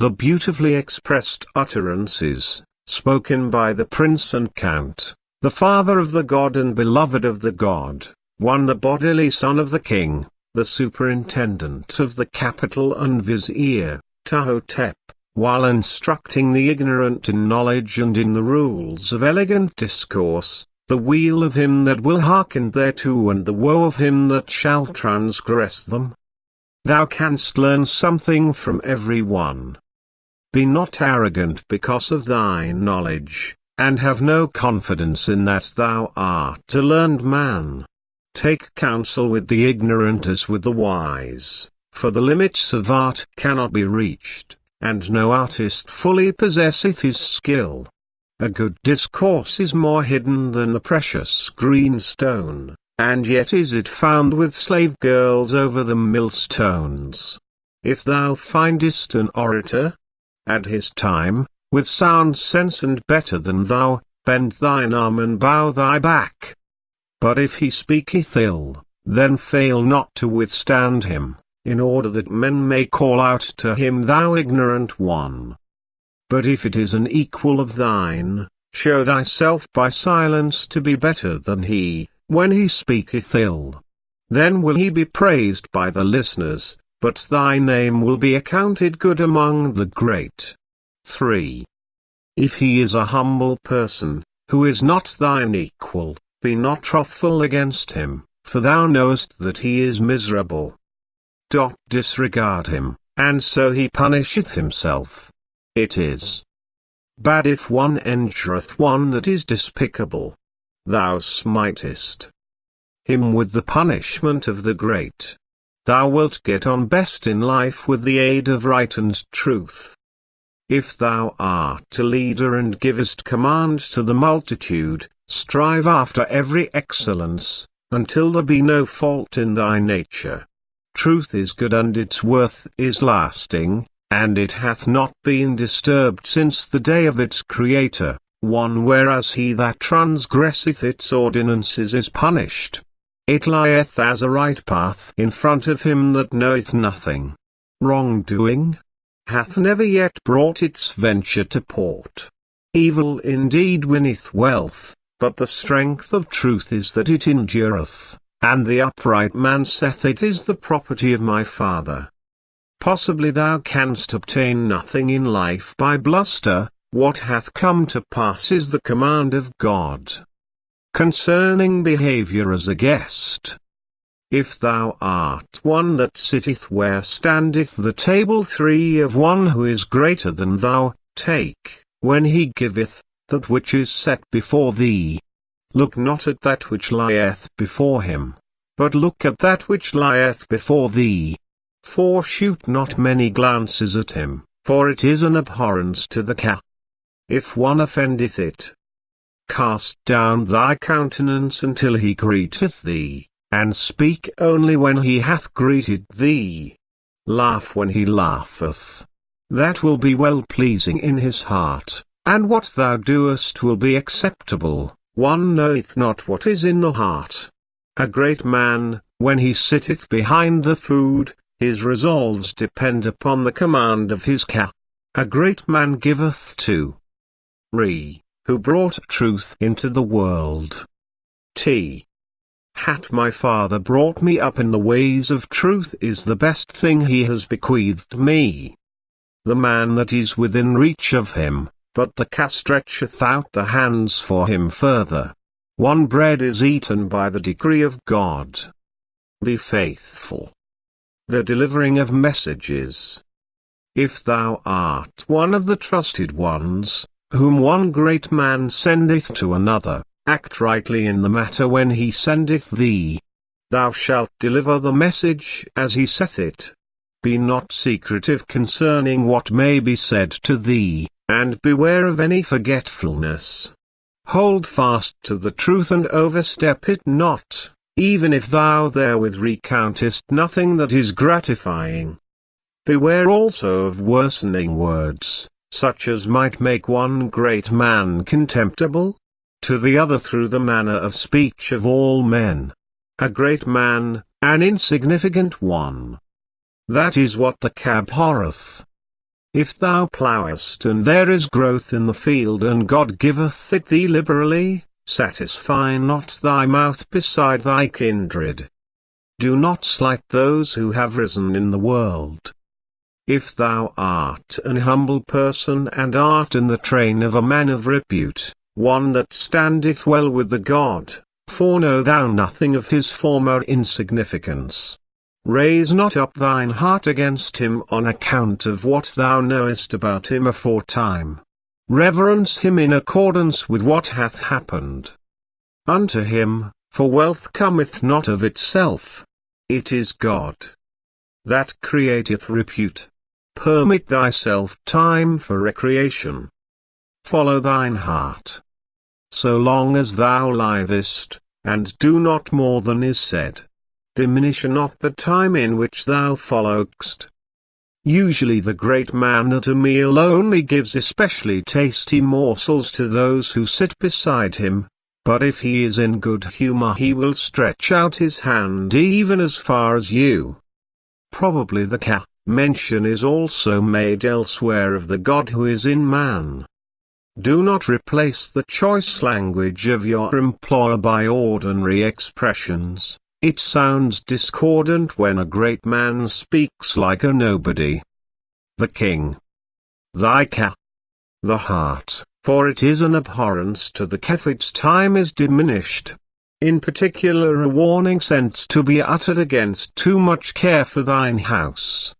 The beautifully expressed utterances, spoken by the prince and count, the father of the god and beloved of the god, one the bodily son of the king, the superintendent of the capital and vizier, Tahotep, while instructing the ignorant in knowledge and in the rules of elegant discourse, the weal of him that will hearken thereto and the woe of him that shall transgress them. Thou canst learn something from every one. Be not arrogant because of thy knowledge, and have no confidence in that thou art a learned man. Take counsel with the ignorant as with the wise, for the limits of art cannot be reached, and no artist fully possesseth his skill. A good discourse is more hidden than the precious green stone, and yet is it found with slave girls over the millstones. If thou findest an orator, at his time, with sound sense and better than thou, bend thine arm and bow thy back. But if he speaketh ill, then fail not to withstand him, in order that men may call out to him, thou ignorant one. But if it is an equal of thine, show thyself by silence to be better than he, when he speaketh ill. Then will he be praised by the listeners, but thy name will be accounted good among the great. 3. If he is a humble person, who is not thine equal, be not wrathful against him, for thou knowest that he is miserable. Disregard him, and so he punisheth himself. It is bad if one injureth one that is despicable. Thou smitest him with the punishment of the great. Thou wilt get on best in life with the aid of right and truth. If thou art a leader and givest command to the multitude, strive after every excellence, until there be no fault in thy nature. Truth is good and its worth is lasting, and it hath not been disturbed since the day of its Creator, 1. Whereas he that transgresseth its ordinances is punished. It lieth as a right path in front of him that knoweth nothing. Wrongdoing hath never yet brought its venture to port. Evil indeed winneth wealth, but the strength of truth is that it endureth, and the upright man saith, it is the property of my Father. Possibly thou canst obtain nothing in life by bluster. What hath come to pass is the command of God concerning behavior as a guest. If thou art one that sitteth where standeth the table 3 of one who is greater than thou, take, when he giveth, that which is set before thee. Look not at that which lieth before him, but look at that which lieth before thee. For shoot not many glances at him, for it is an abhorrence to the cat. If one offendeth it, cast down thy countenance until he greeteth thee, and speak only when he hath greeted thee. Laugh when he laugheth. That will be well pleasing in his heart, and what thou doest will be acceptable. One knoweth not what is in the heart. A great man, when he sitteth behind the food, his resolves depend upon the command of his cap. A great man giveth to Re, who brought truth into the world. Hat my father brought me up in the ways of truth is the best thing he has bequeathed me. The man that is within reach of him, but the cat stretcheth out the hands for him further. One bread is eaten by the decree of God. Be faithful. The delivering of messages. If thou art one of the trusted ones, whom one great man sendeth to another, act rightly in the matter when he sendeth thee. Thou shalt deliver the message as he saith it. Be not secretive concerning what may be said to thee, and beware of any forgetfulness. Hold fast to the truth and overstep it not, even if thou therewith recountest nothing that is gratifying. Beware also of worsening words, such as might make one great man contemptible to the other through the manner of speech of all men. A great man, an insignificant one. That is what the cat abhorreth. If thou plowest and there is growth in the field and God giveth it thee liberally, satisfy not thy mouth beside thy kindred. Do not slight those who have risen in the world. If thou art an humble person and art in the train of a man of repute, one that standeth well with the God, for know thou nothing of his former insignificance. Raise not up thine heart against him on account of what thou knowest about him aforetime. Reverence him in accordance with what hath happened unto him, for wealth cometh not of itself. It is God that createth repute. Permit thyself time for recreation. Follow thine heart. So long as thou livest, and do not more than is said. Diminish not the time in which thou followest. Usually the great man at a meal only gives especially tasty morsels to those who sit beside him, but if he is in good humor he will stretch out his hand even as far as you. Probably the mention is also made elsewhere of the God who is in man. Do not replace the choice language of your employer by ordinary expressions. It sounds discordant when a great man speaks like a nobody. The king. The heart, for it is an abhorrence to the its time is diminished. In particular a warning sent to be uttered against too much care for thine house.